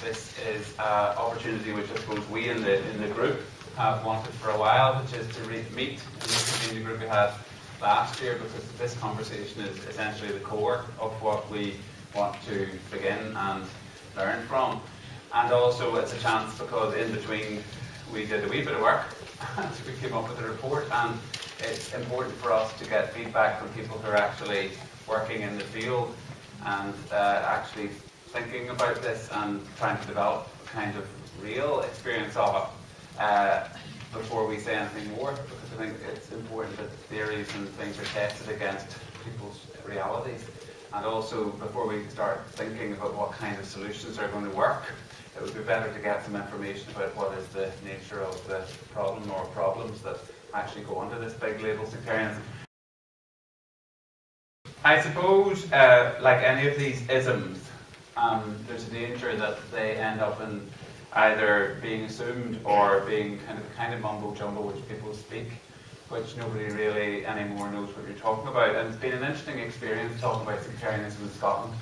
this is an opportunity which I suppose we in the group have wanted for a while, which is to meet in the community group we had last year, because this conversation is essentially the core of what we want to begin and learn from. And also it's a chance because in between we did a wee bit of work and we came up with a report, and it's important for us to get feedback from people who are actually working in the field and actually thinking about this and trying to develop a kind of real experience of it before we say anything more, because I think it's important that theories and things are tested against people's realities. And also, before we start thinking about what kind of solutions are going to work, it would be better to get some information about what is the nature of the problem or problems that actually go under this big label sectarianism. I suppose, like any of these isms, there's a danger that they end up in either being assumed or being kind of mumbo-jumbo which people speak, which nobody really anymore knows what you're talking about. And it's been an interesting experience talking about sectarianism in Scotland.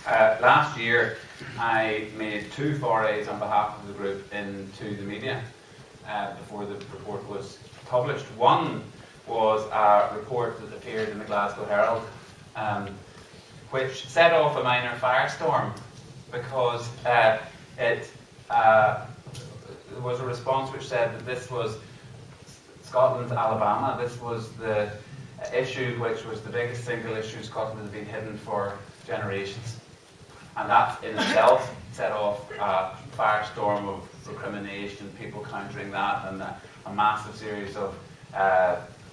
Last year, I made 2 forays on behalf of the group into the media before the report was published. One was a report that appeared in the Glasgow Herald, which set off a minor firestorm because it was a response which said that this was Scotland's Alabama. This was the issue which was the biggest single issue Scotland has been hidden for generations. And that in itself set off a firestorm of recrimination, people countering that, and a massive series of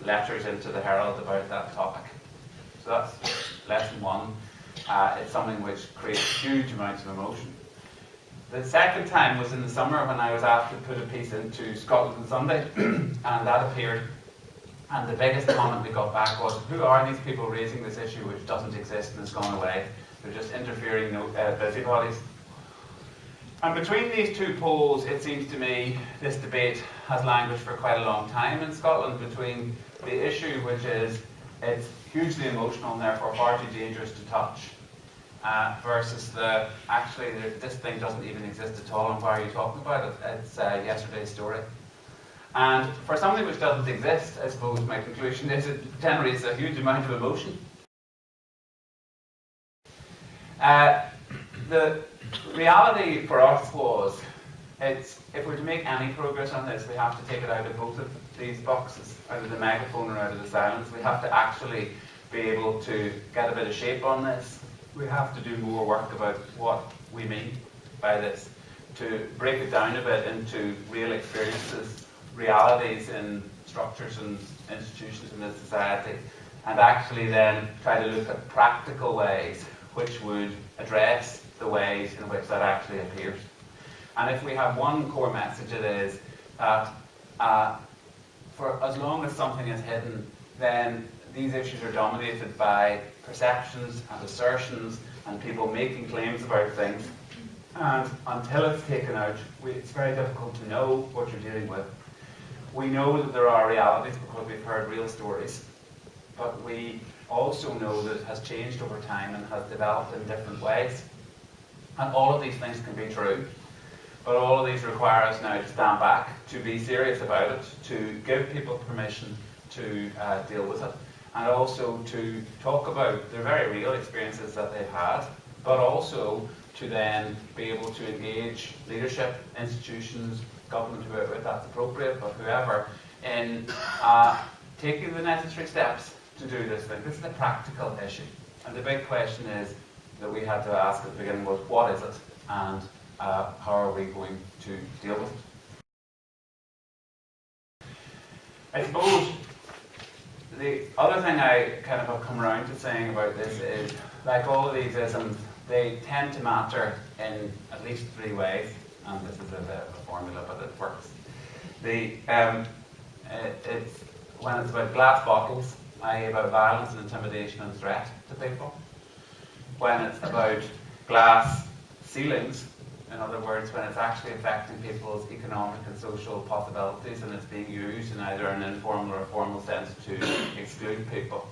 letters into the Herald about that topic. So that's lesson one. It's something which creates huge amounts of emotion. The second time was in the summer when I was asked to put a piece into Scotland on Sunday, and that appeared. And the biggest comment we got back was, who are these people raising this issue which doesn't exist and has gone away? They're just interfering busybodies. And between these two poles, it seems to me, this debate has languished for quite a long time in Scotland, between the issue which is, it's hugely emotional and therefore far too dangerous to touch, versus actually this thing doesn't even exist at all, and why are you talking about it? It's yesterday's story. And for something which doesn't exist, I suppose my conclusion is it generates a huge amount of emotion. The reality for us was, if we're to make any progress on this, we have to take it out of both of these boxes, out of the megaphone or out of the silence. We have to actually be able to get a bit of shape on this. We have to do more work about what we mean by this, to break it down a bit into real experiences, realities in structures and institutions in this society, and actually then try to look at practical ways which would address the ways in which that actually appears. And if we have one core message, it is that for as long as something is hidden, then these issues are dominated by perceptions and assertions and people making claims about things. And until it's taken out, it's very difficult to know what you're dealing with. We know that there are realities because we've heard real stories, but we also know that it has changed over time and has developed in different ways. And all of these things can be true, but all of these require us now to stand back, to be serious about it, to give people permission to deal with it, and also to talk about their very real experiences that they've had, but also to then be able to engage leadership, institutions, government, if that's appropriate, but whoever, in taking the necessary steps to do this thing. This is a practical issue. And the big question is that we had to ask at the beginning was, what is it? And how are we going to deal with it? I suppose the other thing I kind of have come around to saying about this is, like all of these isms, they tend to matter in at least 3 ways. And this is a bit of a formula, but it works. It's when it's about glass bottles, i.e. about violence and intimidation and threat to people. When it's about glass ceilings, in other words, when it's actually affecting people's economic and social possibilities and it's being used in either an informal or formal sense to exclude people.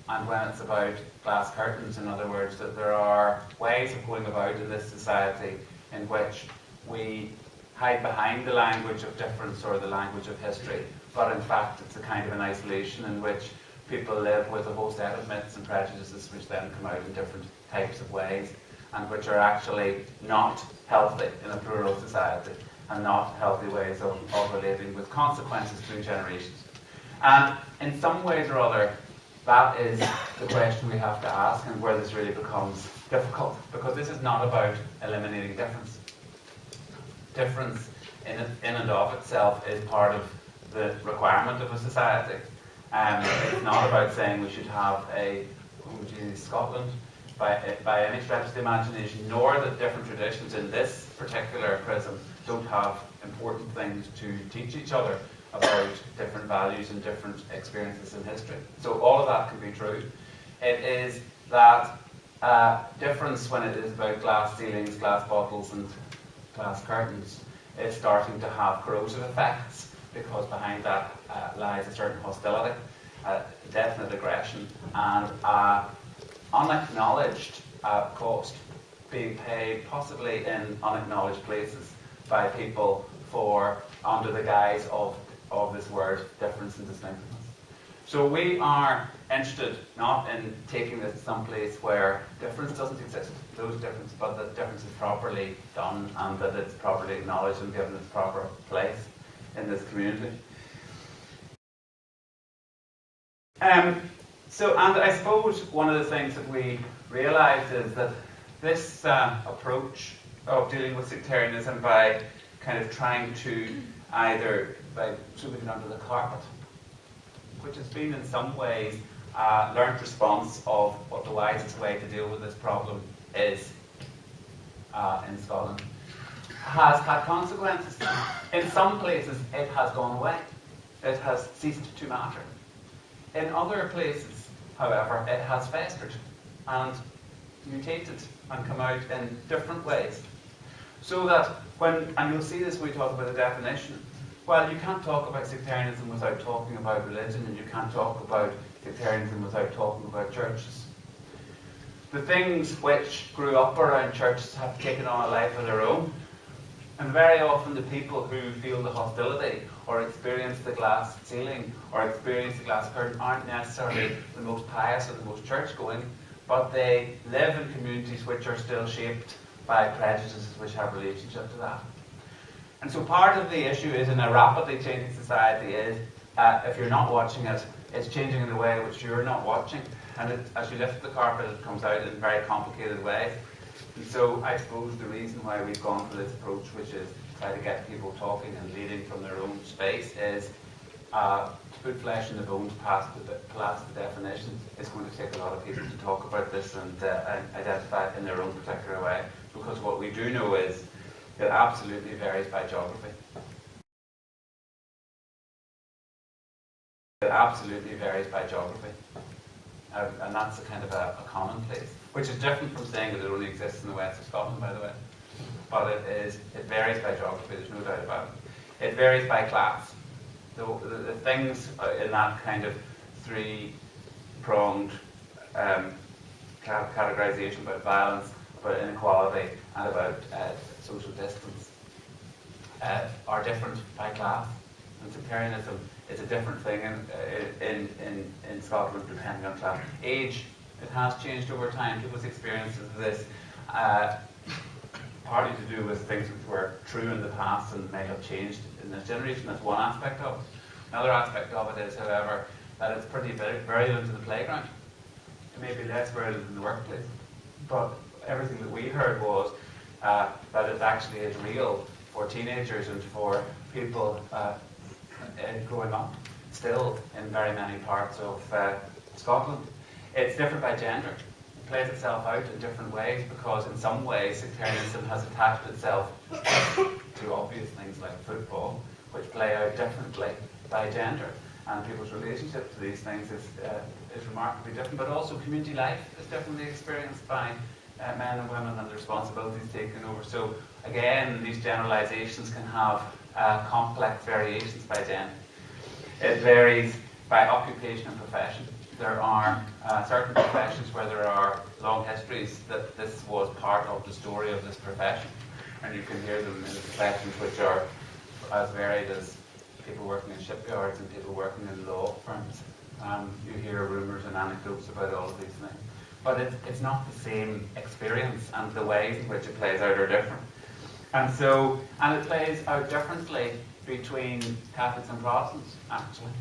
and when it's about glass curtains. In other words, that there are ways of going about in this society in which we hide behind the language of difference or the language of history, but in fact it's a kind of an isolation in which people live with a whole set of myths and prejudices which then come out in different types of ways, and which are actually not healthy in a plural society, and not healthy ways of relating, with consequences through generations. And in some ways or other, that is the question we have to ask, and where this really becomes difficult, because this is not about eliminating difference. Difference in and of itself is part of the requirement of a society. It's not about saying we should have a homogeneous Scotland by any stretch of the imagination, nor that different traditions in this particular prism don't have important things to teach each other about different values and different experiences in history. So all of that can be true. It is that difference, when it is about glass ceilings, glass bottles and glass curtains, is starting to have corrosive effects, because behind that lies a certain hostility, definite aggression, and unacknowledged cost being paid, possibly in unacknowledged places, by people for under the guise of this word difference and distinctiveness. So we are interested not in taking this to some place where difference doesn't exist, those differences, but that difference is properly done and that it's properly acknowledged and given its proper place in this community. And I suppose one of the things that we realised is that this approach of dealing with sectarianism by kind of trying to either by sweeping it under the carpet, which has been in some ways a learned response of what the wisest way to deal with this problem is in Scotland, has had consequences. In some places it has gone away. It has ceased to matter. In other places, however, it has festered and mutated and come out in different ways. So that and you'll see this when we talk about the definition, well, you can't talk about sectarianism without talking about religion, and you can't talk about sectarianism without talking about churches. The things which grew up around churches have taken on a life of their own, and very often the people who feel the hostility or experience the glass ceiling or experience the glass curtain aren't necessarily the most pious or the most church-going, but they live in communities which are still shaped by prejudices which have relationship to that. And so part of the issue is, in a rapidly changing society, is if you're not watching it, it's changing in a way which you're not watching. And as you lift the carpet, it comes out in very complicated ways. And so I suppose the reason why we've gone for this approach, which is try to get people talking and leading from their own space, is to put flesh in the bones past the definition. It's going to take a lot of people to talk about this and identify it in their own particular way. Because what we do know is it absolutely varies by geography. It absolutely varies by geography. And that's a kind of a commonplace, which is different from saying that it only exists in the west of Scotland, by the way. But it varies by geography, there's no doubt about it. It varies by class. The things in that kind of three-pronged categorization about violence, about inequality, and about social distance are different by class. And sectarianism is a different thing in Scotland depending on class. Age, it has changed over time. People's experiences of this partly to do with things which were true in the past and may have changed in this generation. That's one aspect of it. Another aspect of it is, however, that it's pretty virulent in the playground. It may be less virulent in the workplace. But everything that we heard was that it actually is real for teenagers and for people growing up still in very many parts of Scotland. It's different by gender. It plays itself out in different ways because in some ways sectarianism has attached itself to obvious things like football, which play out differently by gender. And people's relationship to these things is remarkably different, but also community life is differently experienced by men and women and the responsibilities taken over. So again, these generalizations can have complex variations by gender. It varies by occupation and profession. there are certain professions where there are long histories that this was part of the story of this profession. And you can hear them in the professions which are as varied as people working in shipyards and people working in law firms. You hear rumours and anecdotes about all of these things. But it's not the same experience, and the ways in which it plays out are different. And it plays out differently between Catholics and Protestants, actually.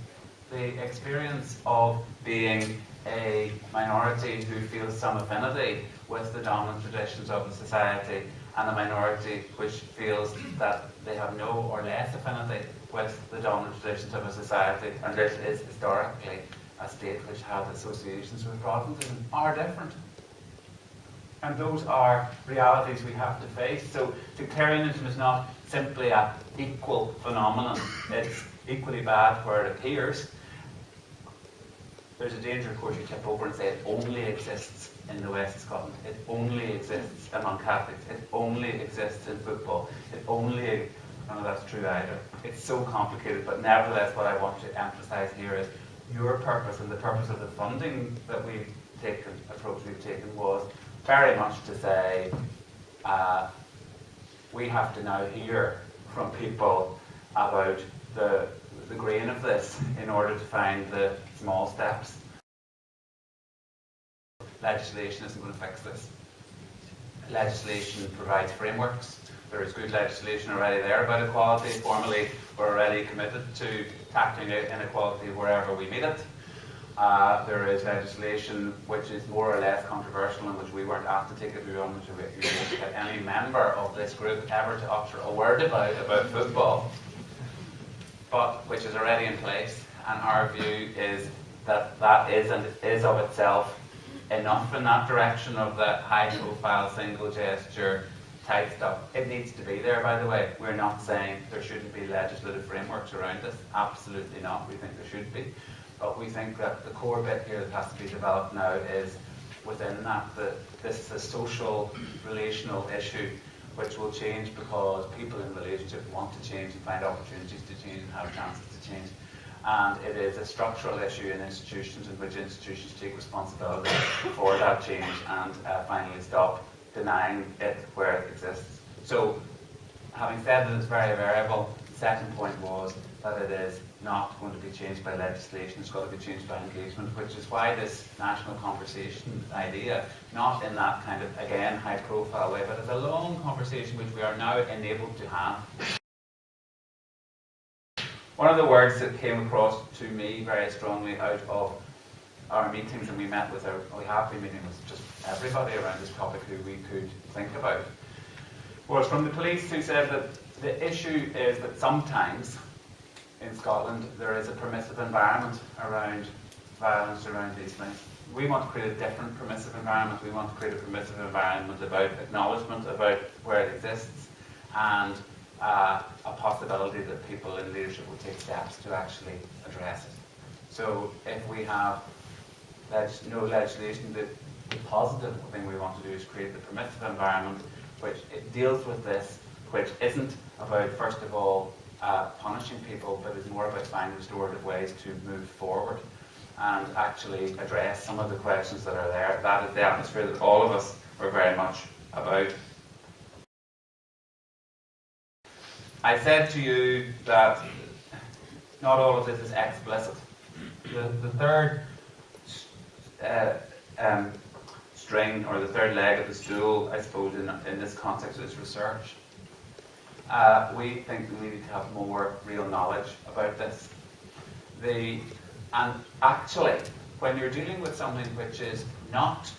The experience of being a minority who feels some affinity with the dominant traditions of the society, and a minority which feels that they have no or less affinity with the dominant traditions of a society, and this is historically a state which had associations with Protestantism, are different. And those are realities we have to face. So sectarianism is not simply an equal phenomenon. It's equally bad where it appears. There's a danger, of course, you tip over and say it only exists in the west of Scotland. It only exists among Catholics. It only exists in football. None of that's true either. It's so complicated, but nevertheless what I want to emphasise here is your purpose and the purpose of the funding that we've taken, approach we've taken, was very much to say we have to now hear from people about the grain of this in order to find the small steps. Legislation isn't going to fix this. Legislation provides frameworks. There is good legislation already there about equality. Formally, we're already committed to tackling inequality wherever we meet it. There is legislation which is more or less controversial and which we weren't asked to take a view on, which we didn't get any member of this group ever to utter a word about football, but which is already in place. And our view is that that is and is of itself enough in that direction of the high-profile, single-gesture type stuff. It needs to be there, by the way. We're not saying there shouldn't be legislative frameworks around this. Absolutely not. We think there should be. But we think that the core bit here that has to be developed now is within that this is a social, relational issue which will change because people in relationship want to change and find opportunities to change and have chances to change. And it is a structural issue in institutions in which institutions take responsibility for that change and finally stop denying it where it exists. So, having said that it's very variable, the second point was that it is not going to be changed by legislation, it's got to be changed by engagement, which is why this national conversation idea, not in that kind of, again, high-profile way, but as a long conversation which we are now enabled to have. One of the words that came across to me very strongly out of our meetings, and we have been meeting with just everybody around this topic who we could think about, was from the police, who said that the issue is that sometimes in Scotland there is a permissive environment around violence around these things. We want to create a different permissive environment. We want to create a permissive environment about acknowledgement about where it exists and a possibility that people in leadership will take steps to actually address it. So if we have no legislation, the positive thing we want to do is create the permissive environment which it deals with this, which isn't about, first of all, punishing people, but is more about finding restorative ways to move forward and actually address some of the questions that are there. That is the atmosphere that all of us are very much about. I said to you that not all of this is explicit. The third string, or the third leg of the stool, I suppose, in this context is research. We think we need to have more real knowledge about this. And actually, when you're dealing with something which is not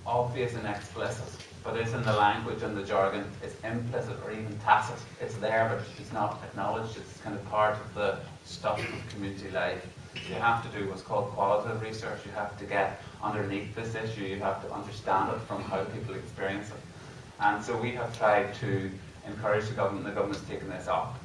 obvious and explicit, but is in the language and the jargon, it's implicit or even tacit. It's there, but it's not acknowledged. It's kind of part of the stuff of community life. You have to do what's called qualitative research. You have to get underneath this issue. You have to understand it from how people experience it. And so we have tried to encourage the government. The government's taken this up.